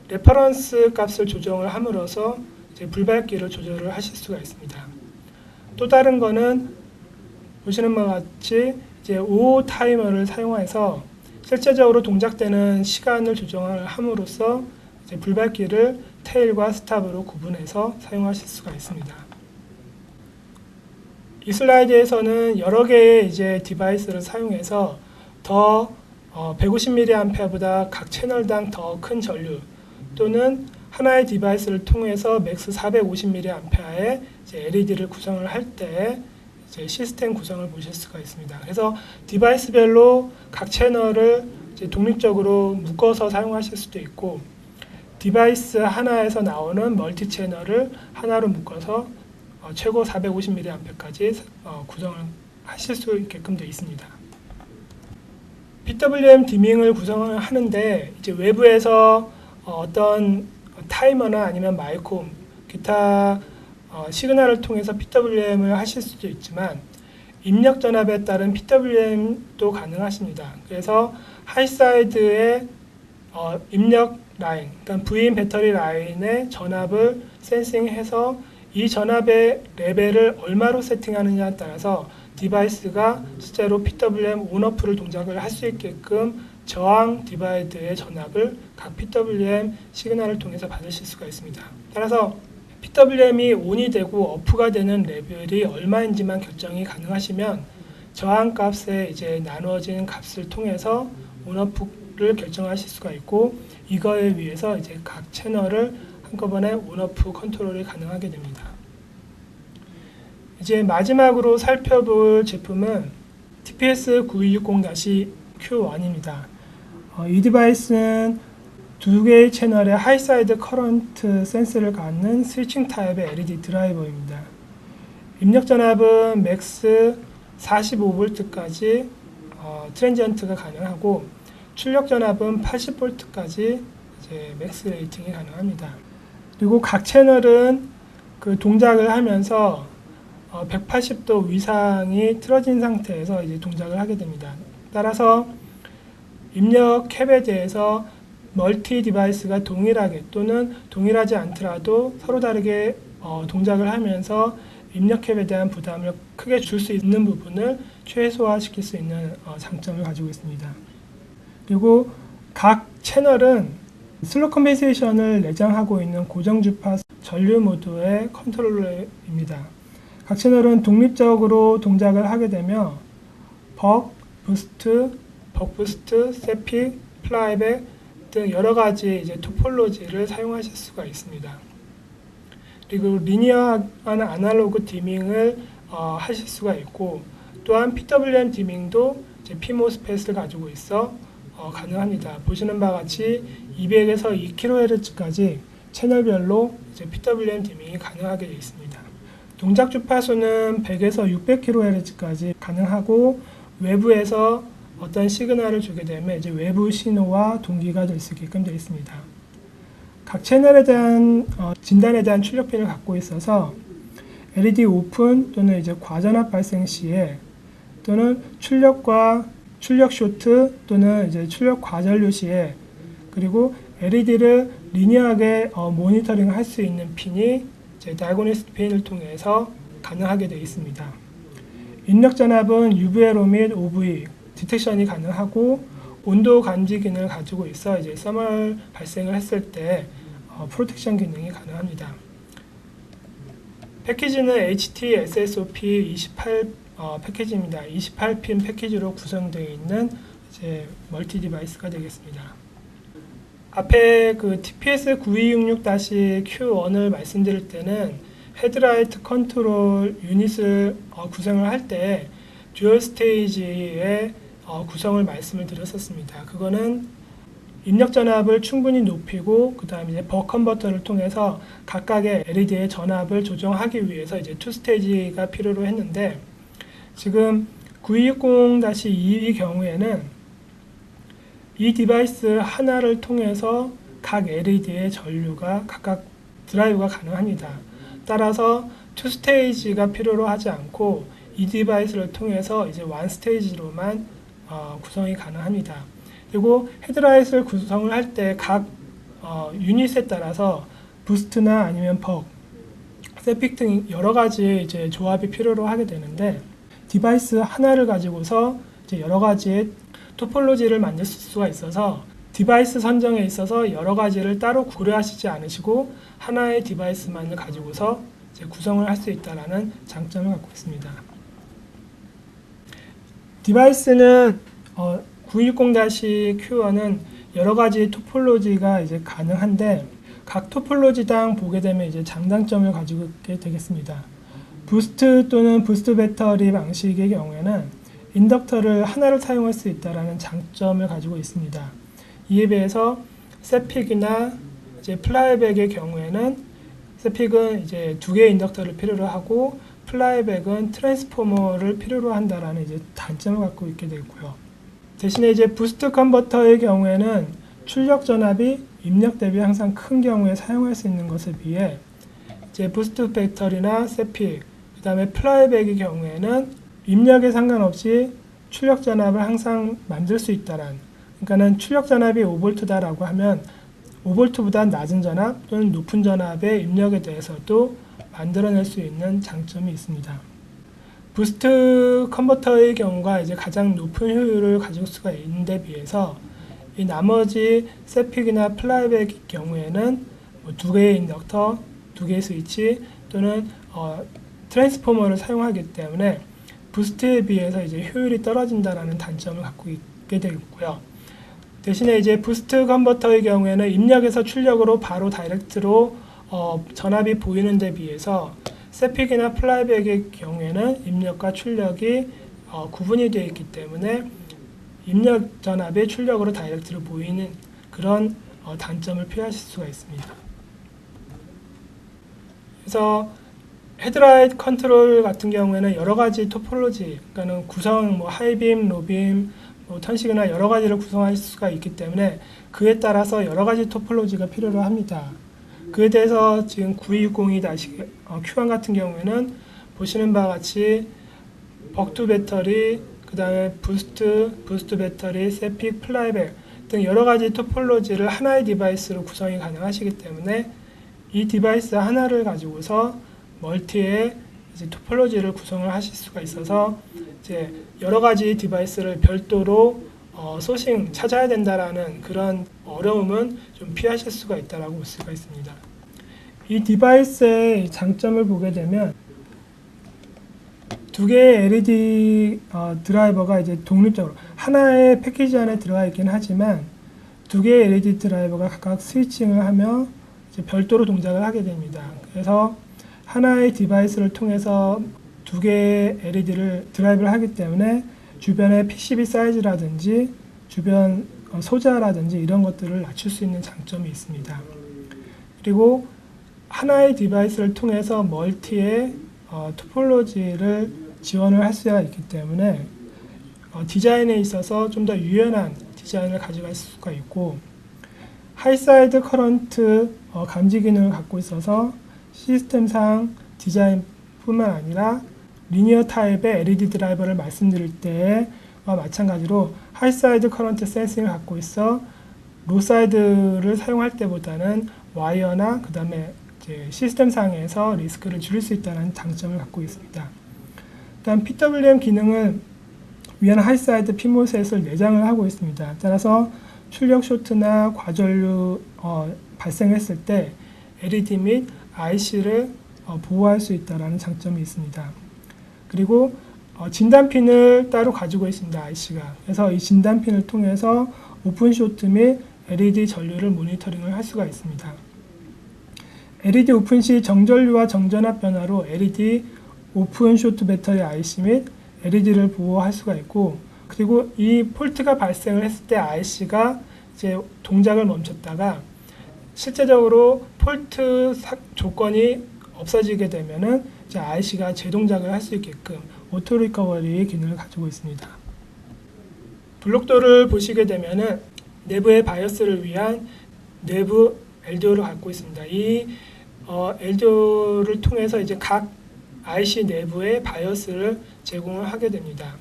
A: 레퍼런스 값을 조정을 함으로써 이제 불밝기를 조절을 하실 수가 있습니다. 또 다른 거는 보시는 바와 같이 이제 OO 타이머를 사용해서 실제적으로 동작되는 시간을 조정을 함으로써 이제 불밝기를 테일과 스탑으로 구분해서 사용하실 수가 있습니다. 이 슬라이드에서는 여러 개의 이제 디바이스를 사용해서 더 150mAh보다 각 채널당 더 큰 전류 또는 하나의 디바이스를 통해서 맥스 450mAh의 LED를 구성을 할 때 이제 시스템 구성을 보실 수가 있습니다. 그래서 디바이스별로 각 채널을 이제 독립적으로 묶어서 사용하실 수도 있고 디바이스 하나에서 나오는 멀티 채널을 하나로 묶어서 최고 450mAh까지 구성을 하실 수 있게끔 되어 있습니다. PWM 디밍을 구성을 하는데 이제 외부에서 어떤 타이머나 아니면 마이콤, 기타 시그널을 통해서 PWM을 하실 수도 있지만 입력 전압에 따른 PWM도 가능하십니다. 그래서 하이사이드의 입력 라인, 그러니까 V인 배터리 라인의 전압을 센싱해서 이 전압의 레벨을 얼마로 세팅하느냐에 따라서 디바이스가 실제로 PWM 온오프를 동작을 할 수 있게끔 저항 디바이드의 전압을 각 PWM 시그널을 통해서 받으실 수가 있습니다. 따라서 PWM이 온이 되고 오프가 되는 레벨이 얼마인지만 결정이 가능하시면 저항 값에 이제 나누어진 값을 통해서 온오프를 결정하실 수가 있고 이거에 의해서 이제 각 채널을 한꺼번에 온오프 컨트롤이 가능하게 됩니다. 이제 마지막으로 살펴볼 제품은 TPS9260-Q1입니다. 이 디바이스는 두 개의 채널의 하이사이드 커런트 센스를 갖는 스위칭 타입의 LED 드라이버입니다. 입력 전압은 맥스 45V까지 트랜지언트가 가능하고 출력 전압은 80V까지 이제 맥스 레이팅이 가능합니다. 그리고 각 채널은 그 동작을 하면서 180도 위상이 틀어진 상태에서 이제 동작을 하게 됩니다. 따라서 입력 캡에 대해서 멀티 디바이스가 동일하게 또는 동일하지 않더라도 서로 다르게 동작을 하면서 입력 캡에 대한 부담을 크게 줄 수 있는 부분을 최소화시킬 수 있는 장점을 가지고 있습니다. 그리고 각 채널은 슬롯 컴pen세이션을 내장하고 있는 고정 주파 전류 모드의 컨트롤러입니다. 각 채널은 독립적으로 동작을 하게 되며 벅 부스트, 세픽, 플라이백 등 여러 가지 이제 토폴로지를 사용하실 수가 있습니다. 그리고 리니어한 아날로그 디밍을 하실 수가 있고 또한 PWM 디밍도 이제 PMOSFET을 가지고 있어 가능합니다. 보시는 바와 같이 200에서 2kHz까지 채널별로 이제 PWM 디밍이 가능하게 되어 있습니다. 동작 주파수는 100에서 600kHz까지 가능하고 외부에서 어떤 시그널을 주게 되면 이제 외부 신호와 동기가 될 수 있게끔 되어 있습니다. 각 채널에 대한 진단에 대한 출력 핀을 갖고 있어서 LED 오픈 또는 이제 과전압 발생 시에 또는 출력 쇼트 또는 이제 출력 과전류 시에 그리고 LED를 리니어하게 모니터링 할 수 있는 핀이 이제 다이고니스트 핀을 통해서 가능하게 되어 있습니다. 입력 전압은 UVLO 및 OV 디텍션이 가능하고 온도 감지 기능을 가지고 있어 이제 서멀 발생을 했을 때 프로텍션 기능이 가능합니다. 패키지는 HT-SSOP 28 패키지입니다. 28핀 패키지로 구성되어 있는 이제 멀티 디바이스가 되겠습니다. 앞에 그 TPS9266-Q1을 말씀드릴 때는 헤드라이트 컨트롤 유닛을 구성을 할 때 듀얼 스테이지의 구성을 말씀을 드렸었습니다. 그거는 입력 전압을 충분히 높이고 그 다음에 이제 벅 컨버터를 통해서 각각의 LED의 전압을 조정하기 위해서 이제 2스테이지가 필요로 했는데 지금 9260-2의 경우에는 이 디바이스 하나를 통해서 각 LED의 전류가 각각 드라이브가 가능합니다. 따라서 2스테이지가 필요로 하지 않고 이 디바이스를 통해서 이제 1스테이지로만 구성이 가능합니다. 그리고 헤드라이트를 구성을 할 때 각 유닛에 따라서 부스트나 아니면 벅, 세픽 등 여러 가지 이제 조합이 필요로 하게 되는데 디바이스 하나를 가지고서 이제 여러 가지의 토폴로지를 만들 수가 있어서 디바이스 선정에 있어서 여러 가지를 따로 고려하시지 않으시고 하나의 디바이스만을 가지고서 이제 구성을 할 수 있다는 장점을 갖고 있습니다. 디바이스는 960-Q1은 여러 가지 토폴로지가 이제 가능한데 각 토폴로지당 보게 되면 이제 장단점을 가지고 있게 되겠습니다. 부스트 또는 부스트 배터리 방식의 경우에는 인덕터를 하나를 사용할 수 있다는 장점을 가지고 있습니다. 이에 비해서 세픽이나 이제 플라이백의 경우에는 세픽은 이제 두 개의 인덕터를 필요로 하고 플라이백은 트랜스포머를 필요로 한다라는 이제 단점을 갖고 있게 되고요. 대신에 이제 부스트 컨버터의 경우에는 출력 전압이 입력 대비 항상 큰 경우에 사용할 수 있는 것에 비해 이제 부스트 배터리나 세픽, 그 다음에 플라이백의 경우에는 입력에 상관없이 출력 전압을 항상 만들 수 있다는, 그러니까는 출력 전압이 5V다라고 하면 5V보다 낮은 전압 또는 높은 전압의 입력에 대해서도 만들어낼 수 있는 장점이 있습니다. 부스트 컨버터의 경우가 이제 가장 높은 효율을 가질 수가 있는 데 비해서 이 나머지 세픽이나 플라이백의 경우에는 두 개의 인덕터, 두 개의 스위치 또는 트랜스포머를 사용하기 때문에 부스트에 비해서 이제 효율이 떨어진다라는 단점을 갖고 있게 되고요. 대신에 이제 부스트 컨버터의 경우에는 입력에서 출력으로 바로 다이렉트로 전압이 보이는 데 비해서 세픽이나 플라이백의 경우에는 입력과 출력이 구분이 되어 있기 때문에 입력 전압이 출력으로 다이렉트로 보이는 그런 단점을 피하실 수가 있습니다. 그래서 헤드라이트 컨트롤 같은 경우에는 여러 가지 토폴로지, 그러니까는 구성, 하이빔, 로빔, 턴식이나 여러 가지를 구성할 수가 있기 때문에 그에 따라서 여러 가지 토폴로지가 필요로 합니다. 그에 대해서 지금 9260-Q1 같은 경우에는 보시는 바와 같이 벅2 배터리, 그 다음에 부스트 배터리, 세픽, 플라이백 등 여러 가지 토폴로지를 하나의 디바이스로 구성이 가능하시기 때문에 이 디바이스 하나를 가지고서 멀티의 이제 토폴로지를 구성을 하실 수가 있어서 이제 여러 가지 디바이스를 별도로 소싱 찾아야 된다라는 그런 어려움은 좀 피하실 수가 있다라고 볼 수가 있습니다. 이 디바이스의 장점을 보게 되면 두 개의 LED 드라이버가 이제 독립적으로 하나의 패키지 안에 들어가 있긴 하지만 두 개의 LED 드라이버가 각각 스위칭을 하며 이제 별도로 동작을 하게 됩니다. 그래서 하나의 디바이스를 통해서 두 개의 LED를 드라이브를 하기 때문에 주변의 PCB 사이즈라든지 주변 소자라든지 이런 것들을 낮출 수 있는 장점이 있습니다. 그리고 하나의 디바이스를 통해서 멀티의 토폴로지를 지원을 할 수가 있기 때문에 디자인에 있어서 좀 더 유연한 디자인을 가져갈 수가 있고 하이사이드 커런트 감지 기능을 갖고 있어서 시스템상 디자인뿐만 아니라 리니어 타입의 LED 드라이버를 말씀드릴 때와 마찬가지로 하이사이드 커런트 센싱을 갖고 있어 로사이드를 사용할 때보다는 와이어나 그 다음에 시스템상에서 리스크를 줄일 수 있다는 장점을 갖고 있습니다. 일단 PWM 기능을 위한 하이사이드 피모셋을 내장을 하고 있습니다. 따라서 출력 쇼트나 과전류 발생했을 때 LED 및 IC를 보호할 수 있다는 장점이 있습니다. 그리고 진단핀을 따로 가지고 있습니다. IC가. 그래서 이 진단핀을 통해서 오픈쇼트 및 LED 전류를 모니터링을 할 수가 있습니다. LED 오픈 시 정전류와 정전압 변화로 LED 오픈 쇼트 배터리 IC 및 LED를 보호할 수가 있고, 그리고 이 폴트가 발생을 했을 때 IC가 이제 동작을 멈췄다가 실제적으로 폴트 조건이 없어지게 되면은 이제 IC가 재동작을 할 수 있게끔 오토 리커버리 기능을 가지고 있습니다. 블록도를 보시게 되면은 내부의 바이오스를 위한 내부 LDO를 갖고 있습니다. 이 LDO를 통해서 이제 각 IC 내부의 바이오스를 제공을 하게 됩니다.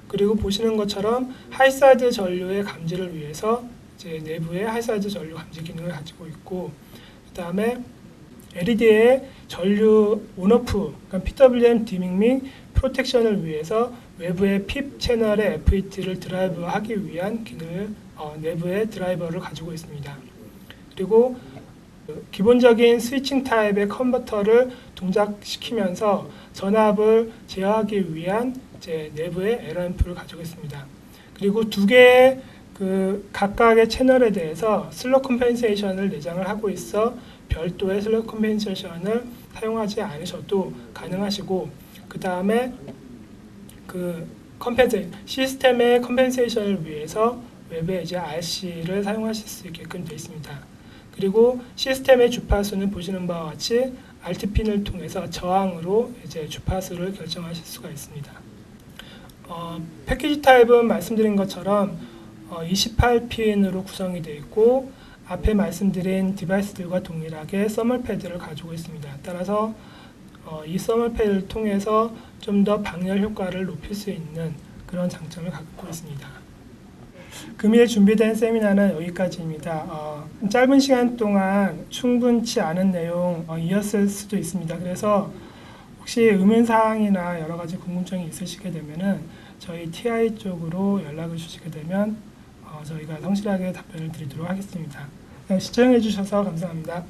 A: 그리고 보시는 것처럼 하이사이드 전류의 감지를 위해서 이제 내부에 하이사이드 전류 감지 기능을 가지고 있고, 그 다음에 LED의 전류 온오프, 그러니까 PWM 디밍 및 프로텍션을 위해서 외부의 PIP 채널의 FET를 드라이브하기 위한 기능을 내부의 드라이버를 가지고 있습니다. 그리고 기본적인 스위칭 타입의 컨버터를 동작시키면서 전압을 제어하기 위한 이제 내부의 LRM프를 가지고 있습니다. 그리고 두 개의 각각의 채널에 대해서 슬롯 컴펜세이션을 내장을 하고 있어 별도의 슬롯 컴펜세이션을 사용하지 않으셔도 가능하시고, 그 다음에 시스템의 컴펜세이션을 위해서 외부에 이제 RC를 사용하실 수 있게끔 되어 있습니다. 그리고 시스템의 주파수는 보시는 바와 같이 RT핀을 통해서 저항으로 이제 주파수를 결정하실 수가 있습니다. 패키지 타입은 말씀드린 것처럼 28핀으로 구성이 되어 있고, 앞에 말씀드린 디바이스들과 동일하게 서멀 패드를 가지고 있습니다. 따라서 이 서멀 패드를 통해서 좀 더 방열 효과를 높일 수 있는 그런 장점을 갖고 있습니다. 금일 준비된 세미나는 여기까지입니다. 짧은 시간 동안 충분치 않은 내용이었을 수도 있습니다. 그래서 혹시 의문사항이나 여러 가지 궁금증이 있으시게 되면은 저희 TI 쪽으로 연락을 주시게 되면 저희가 성실하게 답변을 드리도록 하겠습니다. 시청해 주셔서 감사합니다.